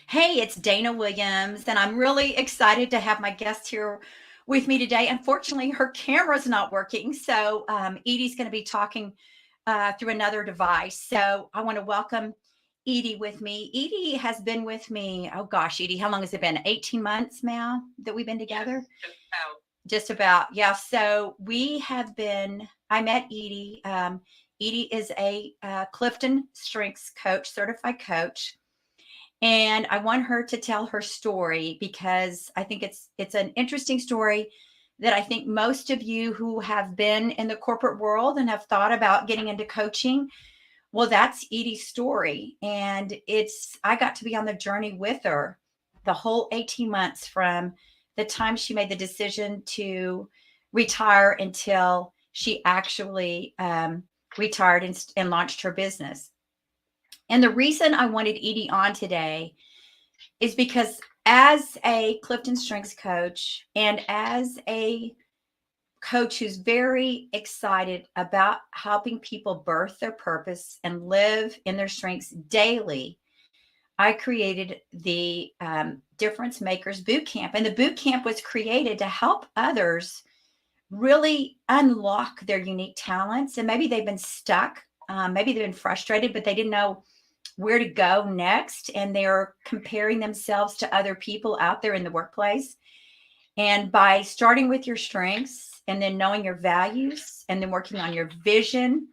Hey, it's Dana Williams, and I'm really excited to have my guest here with me today. Unfortunately, her camera's not working, so Edie's going to be talking through another device. So I want to welcome Edie with me. Edie has been with me, oh gosh, Edie, how long has it been? 18 months now that we've been Yes, together? just about. Just about, yeah. So I met Edie. Edie is a Clifton Strengths coach, certified coach, and I want her to tell her story because I think it's an interesting story that I think most of you who have been in the corporate world and have thought about getting into coaching, well, that's Edie's story. And it's I got to be on the journey with her the whole 18 months from the time she made the decision to retire until she actually retired and launched her business. And the reason I wanted Edie on today is because as a Clifton Strengths coach and as a coach who's very excited about helping people birth their purpose and live in their strengths daily, I created the Difference Makers Bootcamp. And the bootcamp was created to help others really unlock their unique talents. And maybe they've been stuck, maybe they've been frustrated, but they didn't know where to go next, and they're comparing themselves to other people out there in the workplace. And by starting with your strengths and then knowing your values and then working on your vision,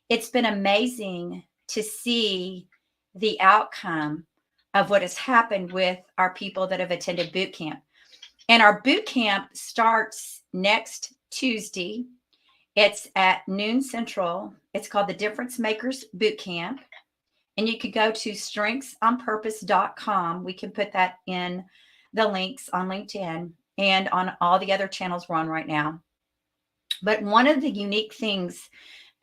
it's been amazing to see the outcome of what has happened with our people that have attended boot camp. And our boot camp starts next Tuesday. It's at noon central. It's called the Difference Makers Boot Camp, and you could go to strengthsonpurpose.com. We can put that in the links on LinkedIn and on all the other channels we're on right now. But one of the unique things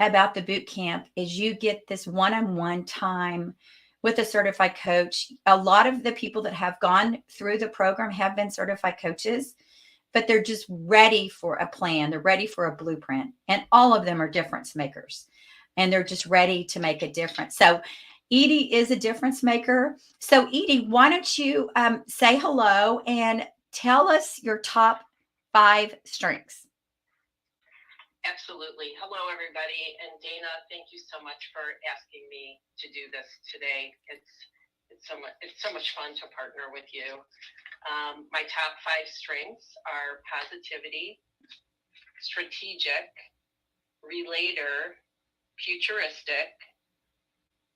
about the boot camp is you get this one-on-one time with a certified coach. A lot of the people that have gone through the program have been certified coaches, but they're just ready for a plan. They're ready for a blueprint, and all of them are difference makers, and they're just ready to make a difference. So Edie is a difference maker. So Edie, why don't you say hello and tell us your top 5 strengths? Absolutely. Hello, everybody. And Dana, thank you so much for asking me to do this today. It's so much fun to partner with you. My top 5 strengths are positivity, strategic, relator, futuristic,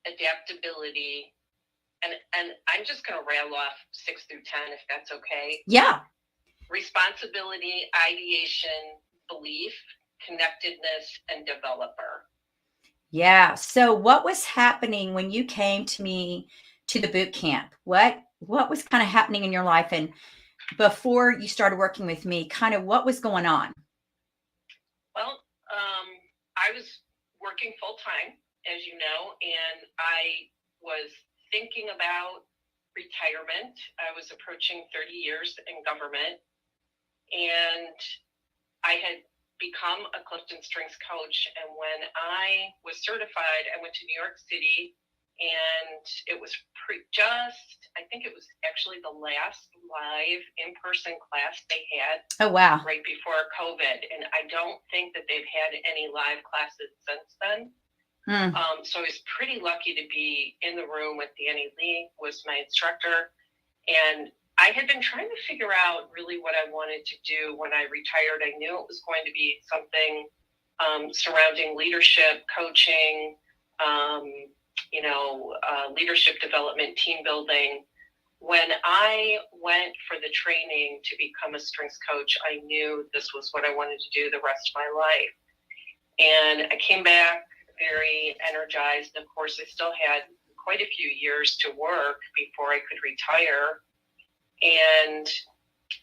adaptability, and I'm just going to rattle off 6 through 10 if that's okay. Yeah. Responsibility, ideation, belief, connectedness, and developer. Yeah. So what was happening when you came to me to the boot camp? What was kind of happening in your life, and before you started working with me, kind of what was going on? Well, I was working full time, as you know, and I was thinking about retirement. I was approaching 30 years in government, and I had become a Clifton Strengths coach. And when I was certified, I went to New York City, and it was I think it was actually the last live in-person class they had. Oh, wow. Right before COVID. And I don't think that they've had any live classes since then. So I was pretty lucky to be in the room with Danny Lee, who was my instructor. And I had been trying to figure out really what I wanted to do when I retired. I knew it was going to be something surrounding leadership, coaching, leadership development, team building. When I went for the training to become a strengths coach, I knew this was what I wanted to do the rest of my life. And I came back very energized. Of course, I still had quite a few years to work before I could retire. And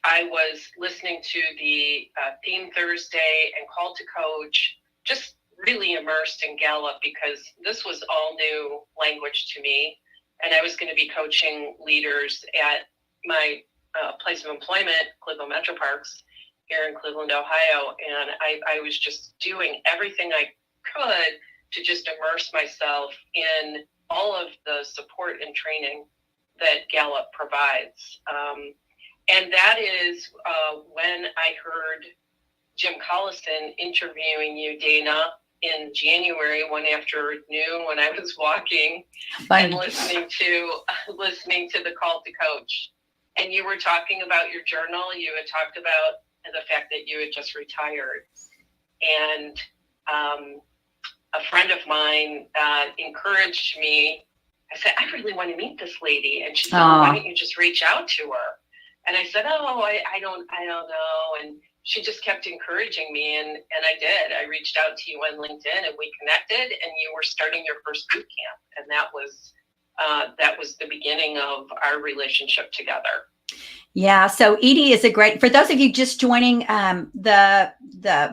I was listening to the Theme Thursday and Call to Coach, just really immersed in Gallup because this was all new language to me. And I was going to be coaching leaders at my place of employment, Cleveland Metro Parks, here in Cleveland, Ohio. And I was just doing everything I could to just immerse myself in all of the support and training that Gallup provides. And that is when I heard Jim Collison interviewing you, Dana, in January one afternoon when I was walking and listening to the Call to Coach. And you were talking about your journal. You had talked about the fact that you had just retired. And a friend of mine encouraged me. I said, I really want to meet this lady. And she said, well, why don't you just reach out to her? And I said, I don't know. And she just kept encouraging me. And I did. I reached out to you on LinkedIn and we connected, and you were starting your first boot camp. And that was the beginning of our relationship together. Yeah. So Edie is for those of you just joining the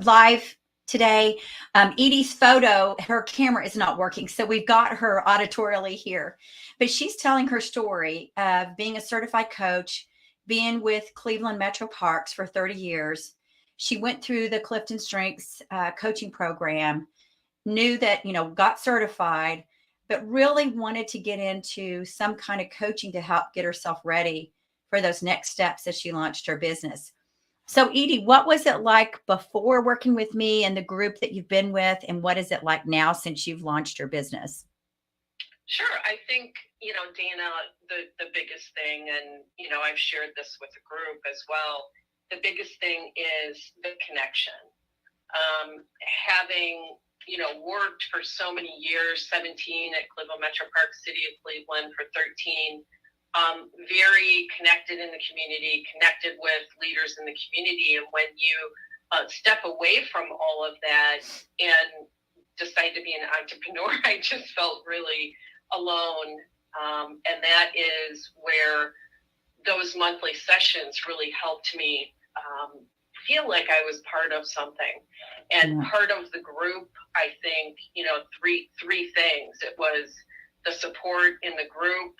live today, Edie's photo, her camera is not working. So we've got her auditorially here, but she's telling her story of being a certified coach, being with Cleveland Metro Parks for 30 years. She went through the CliftonStrengths coaching program, knew that, got certified, but really wanted to get into some kind of coaching to help get herself ready for those next steps as she launched her business. So Edie, what was it like before working with me and the group that you've been with, and what is it like now since you've launched your business? Sure. I think, Dana, the biggest thing, and, I've shared this with the group as well, the biggest thing is the connection. Having, worked for so many years, 17 at Cleveland Metro Parks, City of Cleveland for 13, very connected in the community, connected with leaders in the community. And when you step away from all of that and decide to be an entrepreneur, I just felt really alone. And that is where those monthly sessions really helped me feel like I was part of something. And part of the group, I think, three things. It was the support in the group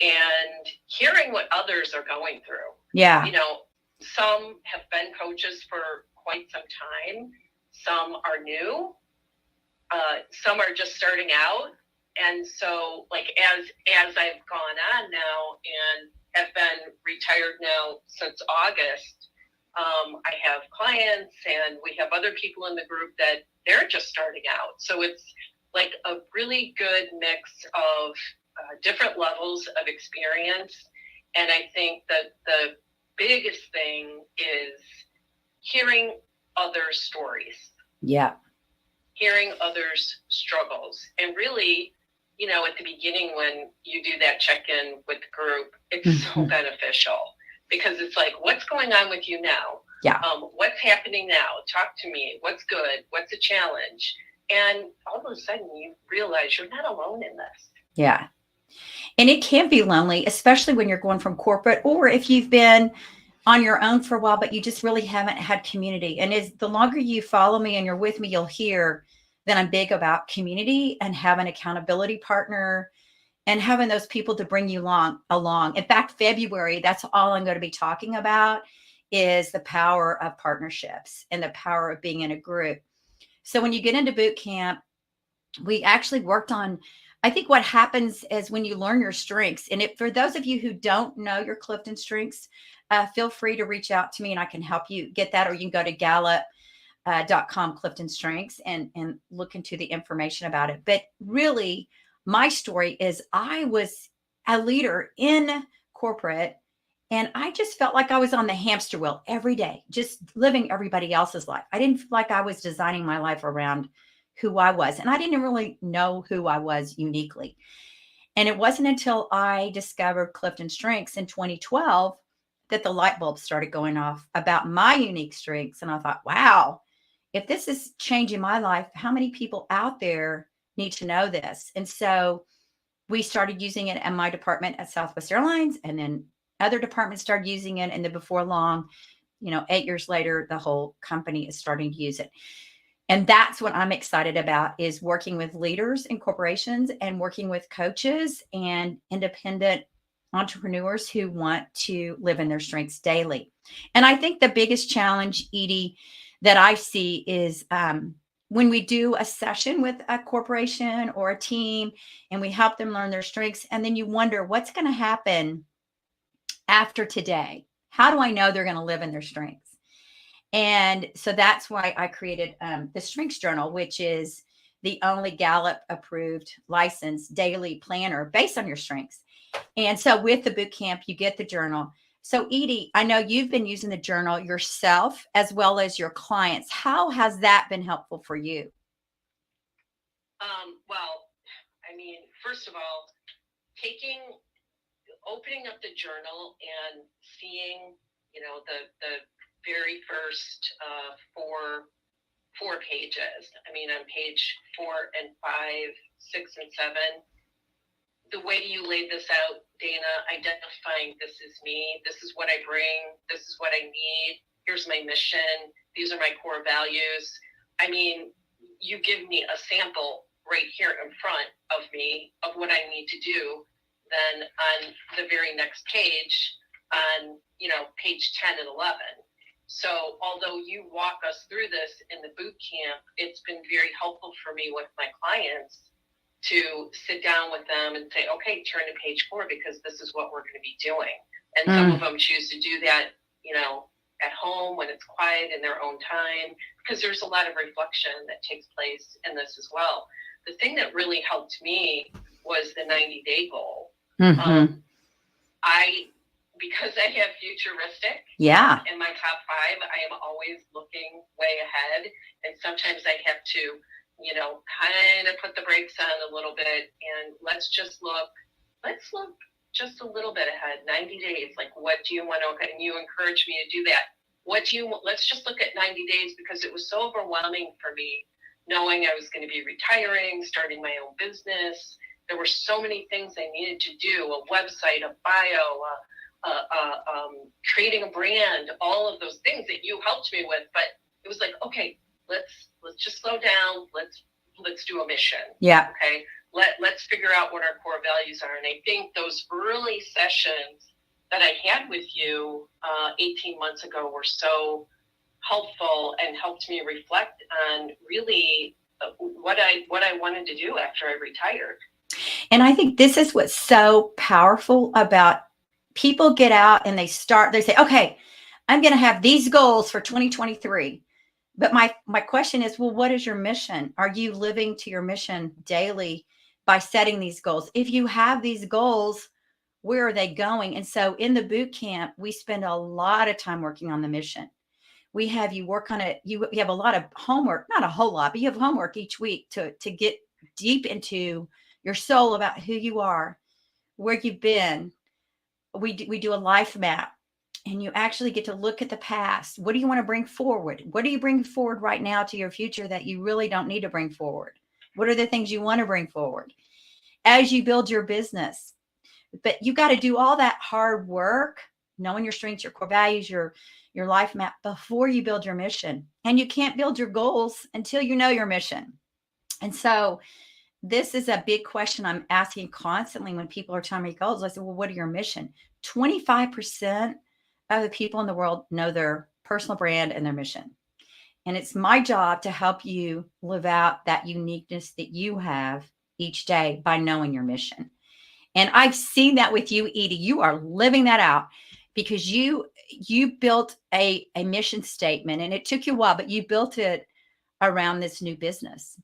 and hearing what others are going through. Yeah. Some have been coaches for quite some time. Some are new. Some are just starting out. And so, as I've gone on now and have been retired now since August, I have clients and we have other people in the group that they're just starting out. So it's like a really good mix of different levels of experience. And I think that the biggest thing is hearing others' stories. Yeah. Hearing others' struggles. And really, at the beginning when you do that check-in with the group, it's so beneficial because it's like, what's going on with you now? Yeah. What's happening now? Talk to me. What's good? What's a challenge? And all of a sudden you realize you're not alone in this. Yeah. And it can be lonely, especially when you're going from corporate, or if you've been on your own for a while, but you just really haven't had community. And the longer you follow me and you're with me, you'll hear that I'm big about community and having an accountability partner and having those people to bring you along. In fact, February, that's all I'm going to be talking about is the power of partnerships and the power of being in a group. So when you get into boot camp, we actually worked on, I think what happens is when you learn your strengths, and for those of you who don't know your Clifton strengths, feel free to reach out to me and I can help you get that, or you can go to Gallup.com CliftonStrengths and look into the information about it. But really, my story is I was a leader in corporate and I just felt like I was on the hamster wheel every day, just living everybody else's life. I didn't feel like I was designing my life around who I was. And I didn't really know who I was uniquely. And it wasn't until I discovered CliftonStrengths in 2012 that the light bulb started going off about my unique strengths. And I thought, wow, if this is changing my life, how many people out there need to know this? And so we started using it in my department at Southwest Airlines, and then other departments started using it. And then before long, 8 years later, the whole company is starting to use it. And that's what I'm excited about, is working with leaders in corporations and working with coaches and independent entrepreneurs who want to live in their strengths daily. And I think the biggest challenge, Edie, that I see is when we do a session with a corporation or a team and we help them learn their strengths, and then you wonder what's going to happen after today. How do I know they're going to live in their strengths? And so that's why I created the Strengths Journal, which is the only Gallup approved licensed daily planner based on your strengths. And so with the boot camp, you get the journal. So Edie, I know you've been using the journal yourself as well as your clients. How has that been helpful for you? Well, I mean, first of all, opening up the journal and seeing, the very first four pages. I mean, on page 4 and 5, 6 and 7, the way you laid this out, Dana, identifying this is me, this is what I bring, this is what I need, here's my mission, these are my core values. I mean, you give me a sample right here in front of me of what I need to do. Then on the very next page, on page 10 and 11. So although you walk us through this in the boot camp, it's been very helpful for me with my clients to sit down with them and say, okay, turn to page 4 because this is what we're going to be doing. And some of them choose to do that, at home when it's quiet in their own time, because there's a lot of reflection that takes place in this as well. The thing that really helped me was the 90-day goal. Because I have futuristic in my top 5, I am always looking way ahead. And sometimes I have to, kind of put the brakes on a little bit and let's look just a little bit ahead, 90 days. Like, what do you want to, and you encourage me to do that. Let's just look at 90 days because it was so overwhelming for me knowing I was going to be retiring, starting my own business. There were so many things I needed to do, a website, a bio, creating a brand, all of those things that you helped me with. But it was like, okay, let's just slow down. Let's do a mission. Yeah. Okay. Let's figure out what our core values are. And I think those early sessions that I had with you 18 months ago were so helpful and helped me reflect on really what I wanted to do after I retired. And I think this is what's so powerful about people get out and they say, okay, I'm going to have these goals for 2023. But my question is, well, what is your mission? Are you living to your mission daily by setting these goals? If you have these goals, where are they going? And so in the boot camp, we spend a lot of time working on the mission. We have you work on it. You have a lot of homework, not a whole lot, but you have homework each week to get deep into your soul about who you are, where you've been. We do a life map, and you actually get to look at the past. What do you want to bring forward? What do you bring forward right now to your future that you really don't need to bring forward? What are the things you want to bring forward as you build your business? But you got to do all that hard work, knowing your strengths, your core values, your life map before you build your mission. And you can't build your goals until you know your mission. And so this is a big question I'm asking constantly when people are telling me goals. I said, well, what are your mission? 25% of the people in the world know their personal brand and their mission. And it's my job to help you live out that uniqueness that you have each day by knowing your mission. And I've seen that with you, Edie. You are living that out because you built a mission statement, and it took you a while, but you built it around this new business.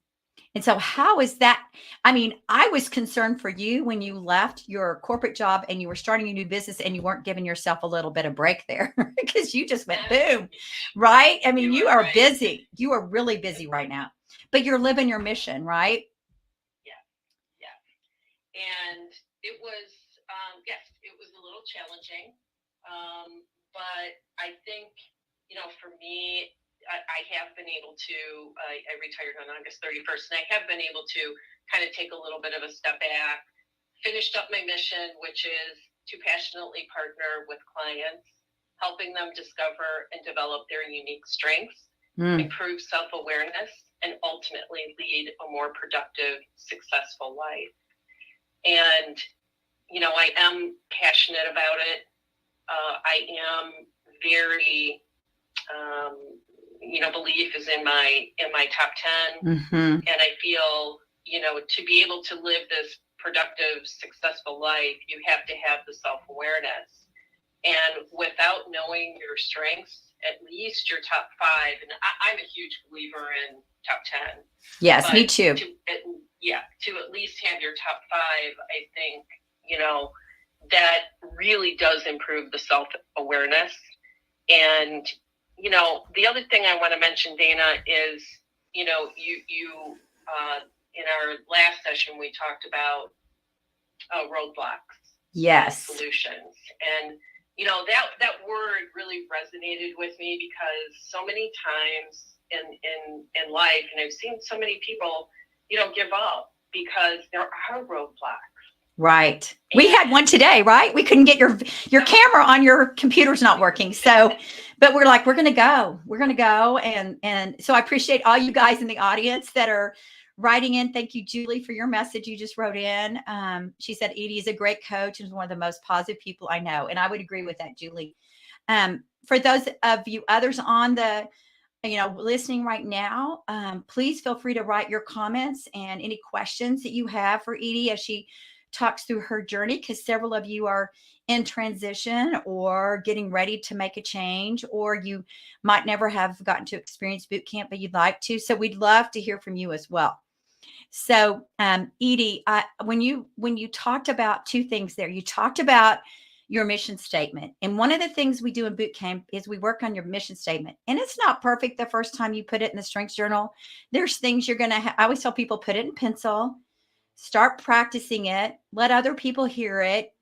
And so how is that? I mean, I was concerned for you when you left your corporate job and you were starting a new business and you weren't giving yourself a little bit of break there because you just went boom, right? I mean, you are busy. You are really busy right now, but you're living your mission, right? Yeah. And it was, yes, it was a little challenging. But I think, for me, I have been able to, I retired on August 31st, and I have been able to kind of take a little bit of a step back, finished up my mission, which is to passionately partner with clients, helping them discover and develop their unique strengths, improve self-awareness, and ultimately lead a more productive, successful life. And, I am passionate about it. I am very belief is in my top 10. Mm-hmm. And I feel, to be able to live this productive, successful life, you have to have the self-awareness. And without knowing your strengths, at least your top 5, and I'm a huge believer in top 10. Yes, me too. To at least have your top 5, I think, that really does improve the self-awareness. And, the other thing I want to mention, Dana, is, you in our last session, we talked about roadblocks. Yes. Solutions. And, that word really resonated with me, because so many times in life, and I've seen so many people, give up because there are roadblocks. Right. We had one today, right? We couldn't get your camera on your computer's not working. So, but we're like, we're going to go. And so I appreciate all you guys in the audience that are writing in. Thank you, Julie, for your message you just wrote in. She said, Edie is a great coach and is one of the most positive people I know. And I would agree with that, Julie. For those of you others on the, listening right now, please feel free to write your comments and any questions that you have for Edie as she talks through her journey, because several of you are in transition or getting ready to make a change, or you might never have gotten to experience boot camp, but you'd like to. So we'd love to hear from you as well. So, Edie, when you talked about 2 things there, you talked about your mission statement. And one of the things we do in boot camp is we work on your mission statement. And it's not perfect the first time you put it in the strengths journal. There's things you're going to I always tell people, put it in pencil, start practicing it, let other people hear it,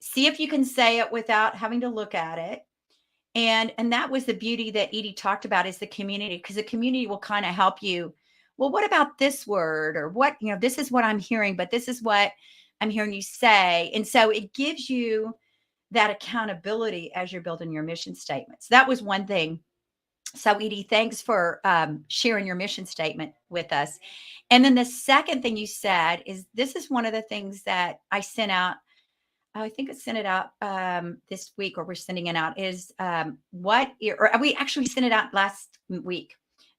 see if you can say it without having to look at it. And that was the beauty that Edie talked about, is the community, because the community will kind of help you. Well, what about this word, or what, this is what I'm hearing, but this is what I'm hearing you say. And so it gives you that accountability as you're building your mission statements. That was one thing. So Edie, thanks for sharing your mission statement with us. And then the second thing you said is, this is one of the things that I sent out. I think I sent it out this week, or we're sending it out, is or we actually sent it out last week,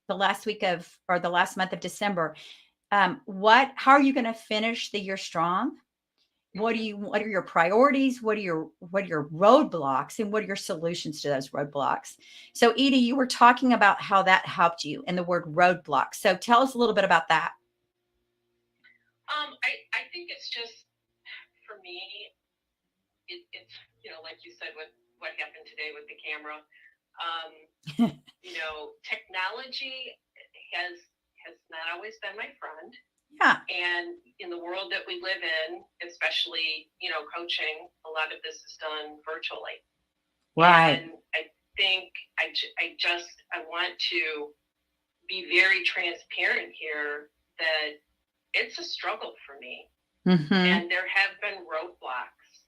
the last month of December. How are you going to finish the year strong? What are your priorities? What are your roadblocks, and what are your solutions to those roadblocks? So Edie, you were talking about how that helped you, and the word roadblock. So tell us a little bit about that. I think it's just, for me, it's like you said, with what happened today with the camera, technology has not always been my friend. Yeah. And in the world that we live in, especially, coaching, a lot of this is done virtually. Right. And I think I want to be very transparent here that it's a struggle for me. Mm-hmm. And there have been roadblocks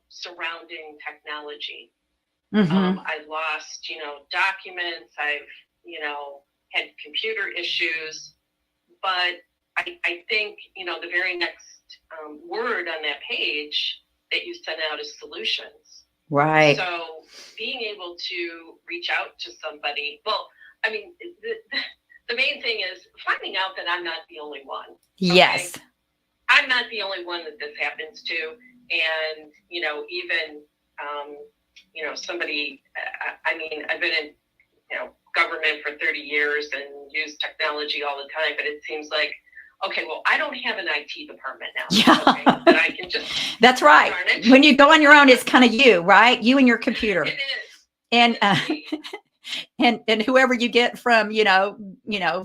surrounding technology. Mm-hmm. I lost, documents. I've, had computer issues. But I think, the very next word on that page that you sent out is solutions. Right. So being able to reach out to somebody, well, I mean, the main thing is finding out that I'm not the only one. Okay? Yes. I'm not the only one that this happens to. And, even, somebody, I've been in, government for 30 years and use technology all the time, but it seems like, okay, well, I don't have an IT department now. Yeah. Okay, but I can just. That's right. When you go on your own, it's kind of you, right? You and your computer. It is. And, and whoever you get from,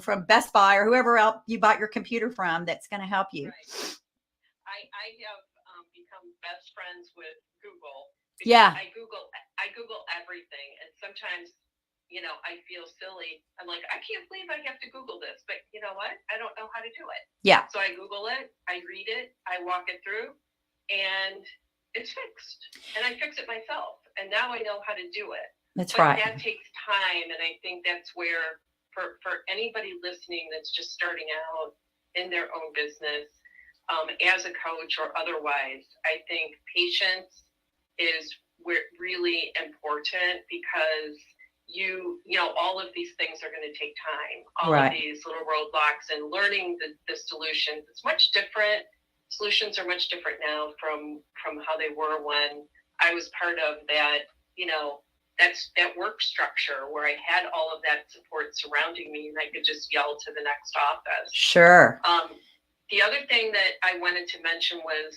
from Best Buy or whoever else you bought your computer from, that's going to help you. Right. I have become best friends with Google. Yeah. I Google everything, and sometimes, I feel silly. I'm like, I can't believe I have to Google this, but you know what? I don't know how to do it. Yeah. So I Google it, I read it, I walk it through, and it's fixed. And I fix it myself, and now I know how to do it. That's but right. That takes time, and I think that's where, for anybody listening that's just starting out in their own business, as a coach or otherwise, I think patience is really important, because all of these things are going to take time. All Right. of these little roadblocks and learning the solutions. It's much different. Solutions are much different now from how they were when I was part of that, that work structure where I had all of that support surrounding me and I could just yell to the next office. Sure. The other thing that I wanted to mention was,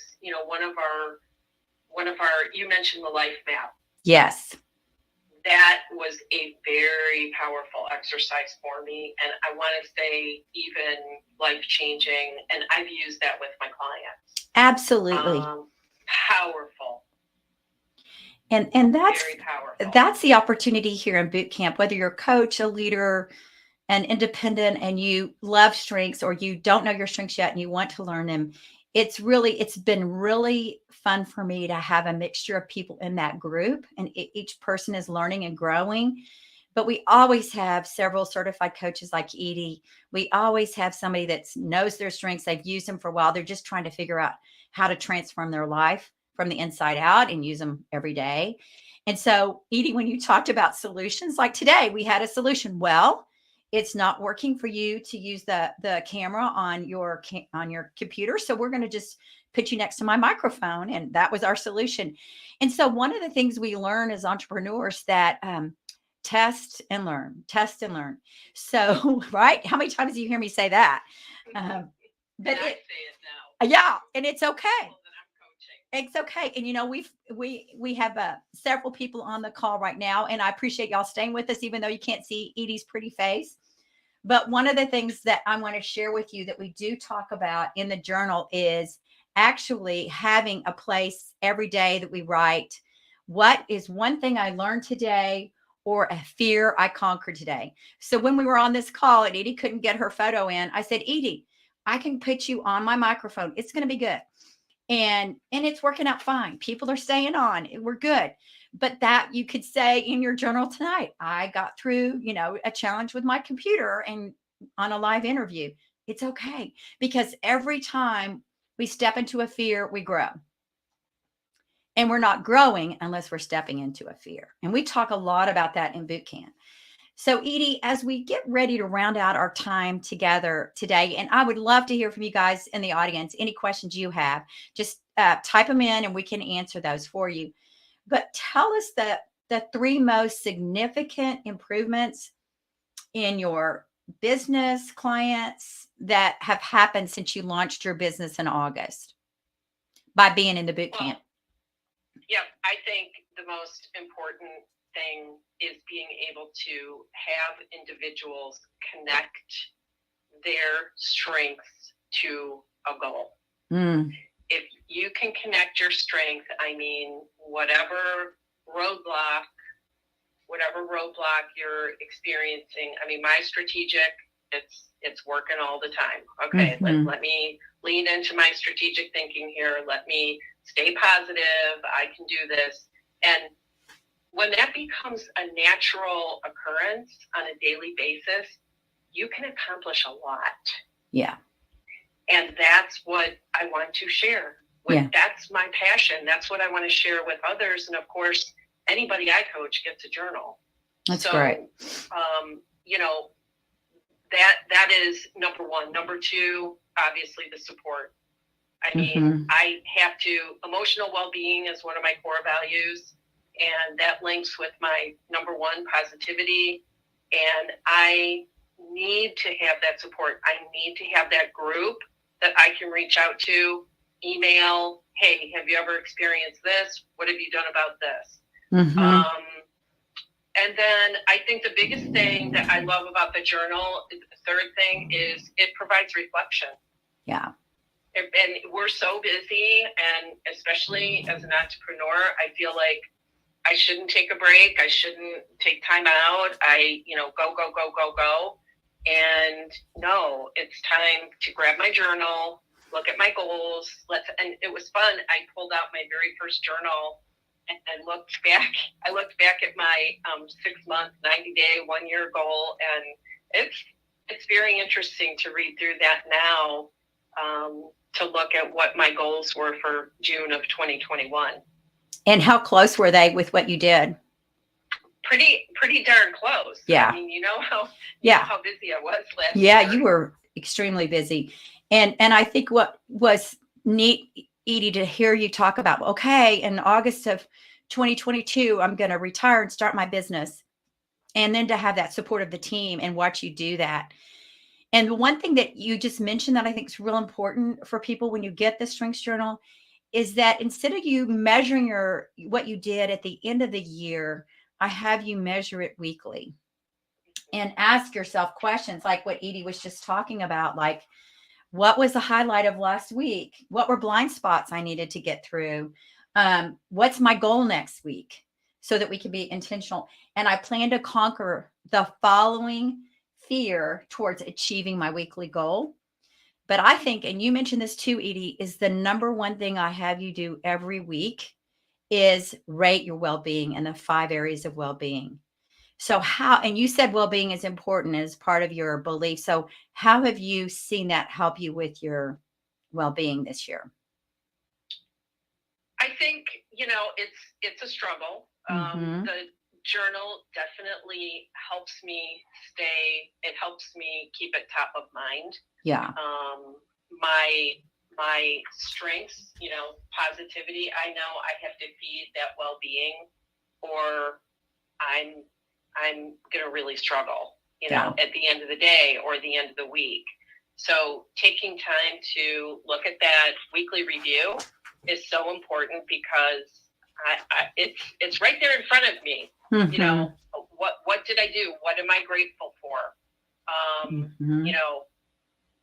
one of our, you mentioned the life map. Yes. That was a very powerful exercise for me. And I want to say even life-changing. And I've used that with my clients. Absolutely. Powerful. And that's very powerful. That's the opportunity here in boot camp, whether you're a coach, a leader, an independent, and you love strengths or you don't know your strengths yet and you want to learn them. It's been really fun for me to have a mixture of people in that group, and each person is learning and growing. But we always have several certified coaches like Edie. We always have somebody that knows their strengths. They've used them for a while. They're just trying to figure out how to transform their life from the inside out and use them every day. And so, Edie, when you talked about solutions, like today, we had a solution. Well, it's not working for you to use the camera on your computer. So we're going to just put you next to my microphone. And that was our solution. And so one of the things we learn as entrepreneurs that test and learn. So, right. How many times do you hear me say that? But I say it now. Yeah. And it's okay. It's okay. And we have several people on the call right now, and I appreciate y'all staying with us, even though you can't see Edie's pretty face. But one of the things that I want to share with you that we do talk about in the journal is actually having a place every day that we write, what is one thing I learned today or a fear I conquered today? So when we were on this call and Edie couldn't get her photo in, I said, Edie, I can put you on my microphone. It's going to be good. And it's working out fine. People are staying on. We're good. But that you could say in your journal tonight, I got through, a challenge with my computer and on a live interview. It's okay. Because every time we step into a fear, we grow. And we're not growing unless we're stepping into a fear. And we talk a lot about that in boot camp. So, Edie, as we get ready to round out our time together today, and I would love to hear from you guys in the audience, any questions you have, just type them in and we can answer those for you. But tell us the three most significant improvements in your business clients that have happened since you launched your business in August by being in the boot camp. Yeah, I think the most important thing is being able to have individuals connect their strengths to a goal. If you can connect your strength, whatever roadblock you're experiencing, my strategic, it's working all the time. Okay, let me lean into my strategic thinking here. Let me stay positive. I can do this. And when that becomes a natural occurrence on a daily basis, you can accomplish a lot. Yeah. And that's what I want to share. That's my passion. That's what I want to share with others. And of course, anybody I coach gets a journal. That's great. That is number one. Number two, obviously the support. I have to, emotional well-being is one of my core values. And that links with my number one, positivity. And I need to have that support. I need to have that group that I can reach out to, email, hey, have you ever experienced this? What have you done about this? And then I think the biggest thing that I love about the journal, the third thing, is it provides reflection. Yeah. And we're so busy, and especially as an entrepreneur, I feel like I shouldn't take a break. I shouldn't take time out. Go. And no, it's time to grab my journal, look at my goals. And it was fun. I pulled out my very first journal and looked back. I looked back at my 6-month, 90-day, 1-year goal. And it's very interesting to read through that now, to look at what my goals were for June of 2021. And how close were they with what you did? pretty darn close. Yeah. I mean, you know how busy I was last year. year. You were extremely busy. And I think what was neat, Edie, to hear you talk about, okay, in August of 2022, I'm going to retire and start my business. And then to have that support of the team and watch you do that. And the one thing that you just mentioned that I think is real important for people when you get the strengths journal is that instead of you measuring what you did at the end of the year, I have you measure it weekly and ask yourself questions like what Edie was just talking about, like, what was the highlight of last week? What were blind spots I needed to get through? What's my goal next week? So that we can be intentional. And I plan to conquer the following fear towards achieving my weekly goal. But I think, and you mentioned this too, Edie, is the number one thing I have you do every week is rate your well-being and the 5 areas of well-being. So and you said well-being is important as part of your belief. So how have you seen that help you with your well-being this year? I think, it's a struggle. The journal definitely helps me it helps me keep it top of mind. Yeah. My strengths, positivity, I know I have to feed that well-being or I'm going to really struggle, at the end of the day or the end of the week. So taking time to look at that weekly review is so important because it's right there in front of me. What did I do? What am I grateful for?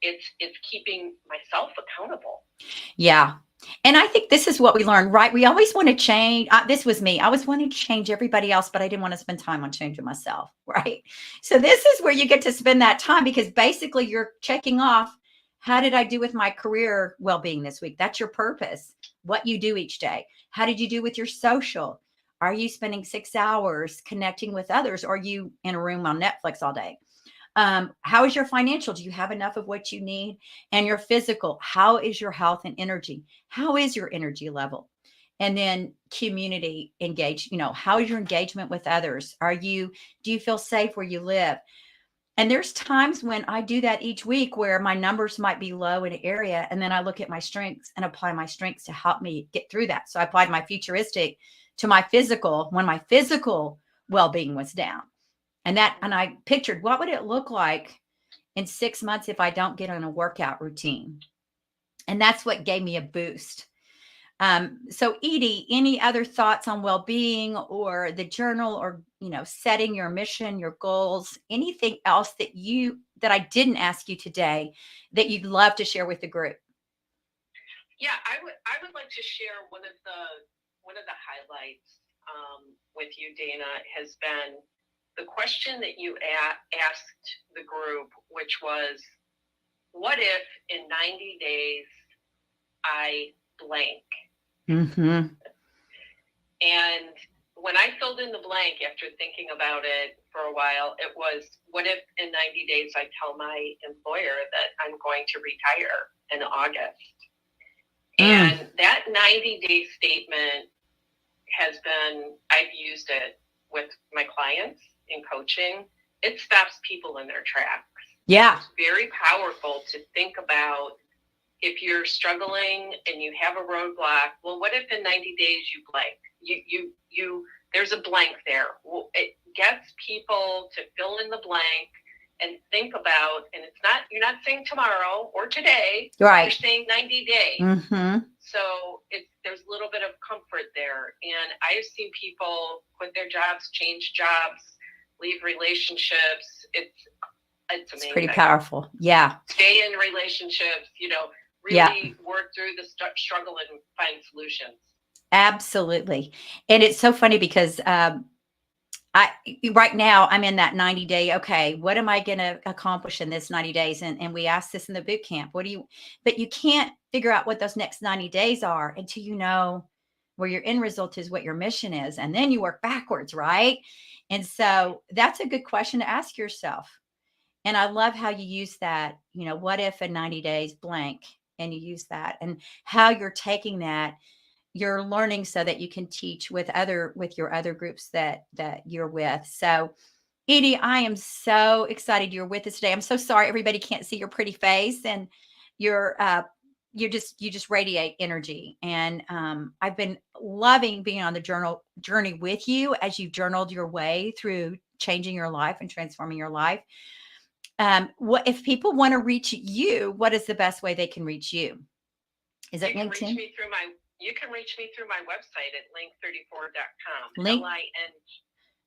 It's keeping myself accountable. Yeah. And I think this is what we learned, right? We always want to change. This was me. I was wanting to change everybody else, but I didn't want to spend time on changing myself, right? So this is where you get to spend that time because basically you're checking off, how did I do with my career well-being this week? That's your purpose, what you do each day. How did you do with your social? Are you spending 6 hours connecting with others? Or are you in a room on Netflix all day? How is your financial? Do you have enough of what you need? And your physical, how is your health and energy? How is your energy level? And then community engage, how is your engagement with others? Do you feel safe where you live? And there's times when I do that each week where my numbers might be low in an area. And then I look at my strengths and apply my strengths to help me get through that. So I applied my futuristic to my physical when my physical well-being was down. And I pictured, what would it look like in 6 months if I don't get on a workout routine? And that's what gave me a boost. So Edie, any other thoughts on well-being or the journal or, setting your mission, your goals, anything else that I didn't ask you today that you'd love to share with the group? Yeah, I would like to share one of the highlights with you, Dana, has been the question that you asked the group, which was, what if in 90 days I blank? And when I filled in the blank after thinking about it for a while, it was, what if in 90 days I tell my employer that I'm going to retire in August? And that 90-day statement I've used it with my clients in coaching. It stops people in their tracks. Yeah. It's very powerful to think about if you're struggling and you have a roadblock. Well, what if in 90 days you blank? There's a blank there. Well, it gets people to fill in the blank and think about, and you're not saying tomorrow or today, right? You're saying 90 days. So there's a little bit of comfort there. And I've seen people quit their jobs, change jobs, leave relationships. It's amazing. It's pretty powerful. Yeah. Stay in relationships, really work through the struggle and find solutions. Absolutely. And it's so funny because right now I'm in that 90-day, okay, what am I going to accomplish in this 90 days? And we asked this in the boot camp. But you can't figure out what those next 90 days are until you know where your end result is, what your mission is. And then you work backwards, right? And so that's a good question to ask yourself. And I love how you use that, what if in 90 days blank, and you use that and how you're taking that you're learning so that you can teach with your other groups that you're with. So Edie, I am so excited you're with us today. I'm so sorry everybody can't see your pretty face, and you're you just radiate energy. And I've been loving being on the journey with you as you've journaled your way through changing your life and transforming your life. What if people want to reach you? What is the best way they can reach you? Is it LinkedIn? You can reach me through my website at link34.com. Link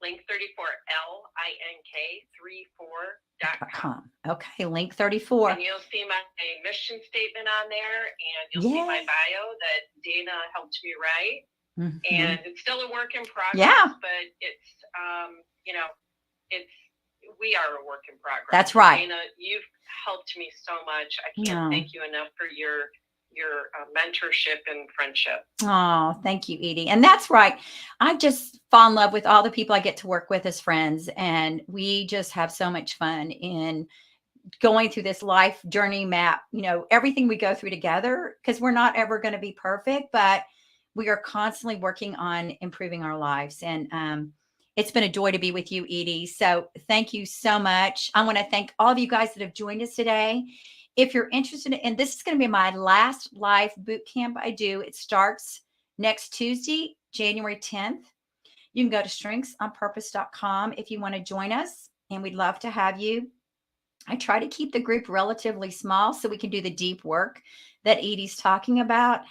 Link34LINK34.com. Okay, Link34. And you'll see my mission statement on there, and you'll see my bio that Dana helped me write. Mm-hmm. And it's still a work in progress, but it's we are a work in progress. That's right. Dana, you've helped me so much. I can't thank you enough for your mentorship and friendship. Oh, thank you, Edie. And that's right. I just fall in love with all the people I get to work with as friends. And we just have so much fun in going through this life journey map, everything we go through together, because we're not ever going to be perfect, but we are constantly working on improving our lives. And it's been a joy to be with you, Edie. So thank you so much. I want to thank all of you guys that have joined us today. If you're interested in, this is going to be my last live boot camp I do. It starts next Tuesday, January 10th. You can go to strengthsonpurpose.com if you want to join us, and we'd love to have you. I try to keep the group relatively small so we can do the deep work that Edie's talking about.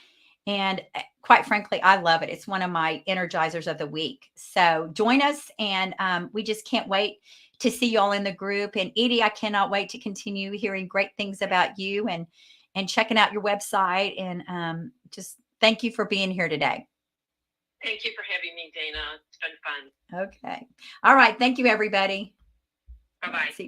And quite frankly, I love it. It's one of my energizers of the week. So join us, and we just can't wait to see you all in the group. And Edie, I cannot wait to continue hearing great things about you and checking out your website. And just thank you for being here today. Thank you for having me, Dana. It's been fun. Okay. All right. Thank you, everybody. Bye-bye. See